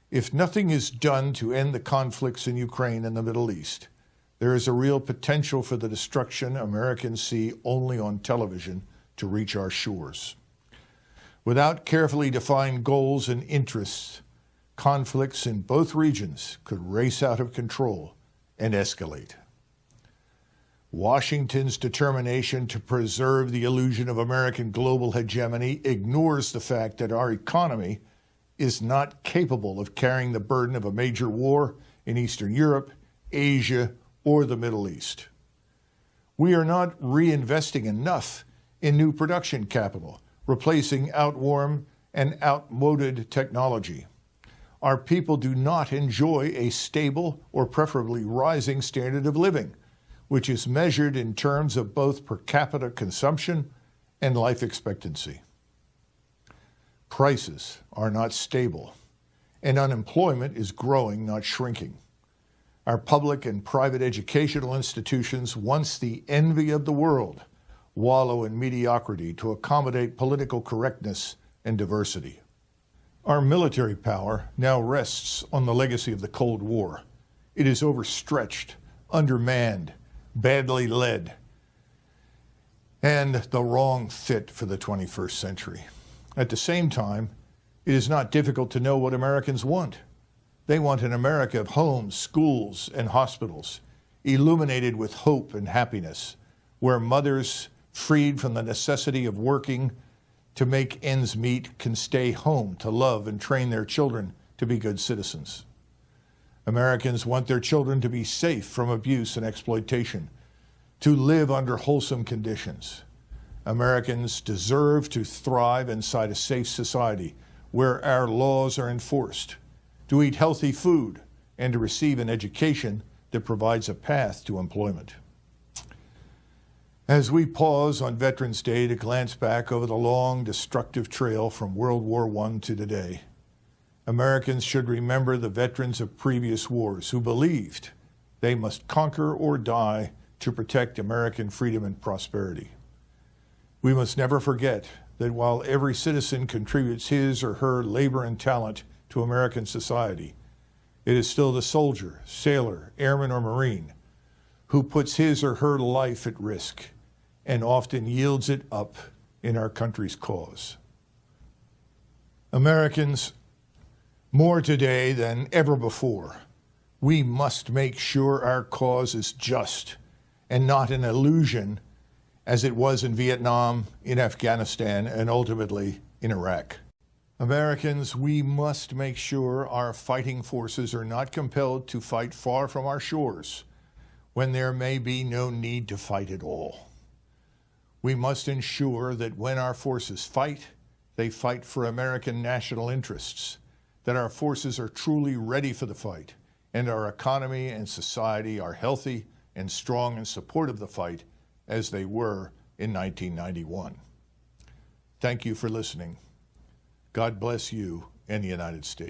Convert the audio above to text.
If nothing is done to end the conflicts in Ukraine and the Middle East, there is a real potential for the destruction Americans see only on television to reach our shores. Without carefully defined goals and interests, conflicts in both regions could race out of control and escalate. Washington's determination to preserve the illusion of American global hegemony ignores the fact that our economy is not capable of carrying the burden of a major war in Eastern Europe, Asia, or the Middle East. We are not reinvesting enough in new production capital, replacing outworn and outmoded technology. Our people do not enjoy a stable or preferably rising standard of living, which is measured in terms of both per capita consumption and life expectancy. Prices are not stable, and unemployment is growing, not shrinking. Our public and private educational institutions, once the envy of the world, wallow in mediocrity to accommodate political correctness and diversity. Our military power now rests on the legacy of the Cold War. It is overstretched, undermanned, badly led, and the wrong fit for the 21st century. At the same time, it is not difficult to know what Americans want. They want an America of homes, schools, and hospitals, illuminated with hope and happiness, where mothers, freed from the necessity of working to make ends meet, can stay home to love and train their children to be good citizens. Americans want their children to be safe from abuse and exploitation, to live under wholesome conditions. Americans deserve to thrive inside a safe society where our laws are enforced, to eat healthy food, and to receive an education that provides a path to employment. As we pause on Veterans Day to glance back over the long, destructive trail from World War I to today, Americans should remember the veterans of previous wars who believed they must conquer or die to protect American freedom and prosperity. We must never forget that while every citizen contributes his or her labor and talent to American society, it is still the soldier, sailor, airman, or Marine who puts his or her life at risk and often yields it up in our country's cause. Americans, more today than ever before, we must make sure our cause is just and not an illusion as it was in Vietnam, in Afghanistan, and ultimately in Iraq. Americans, we must make sure our fighting forces are not compelled to fight far from our shores when there may be no need to fight at all. We must ensure that when our forces fight, they fight for American national interests, that our forces are truly ready for the fight, and our economy and society are healthy and strong in support of the fight as they were in 1991. Thank you for listening. God bless you and the United States.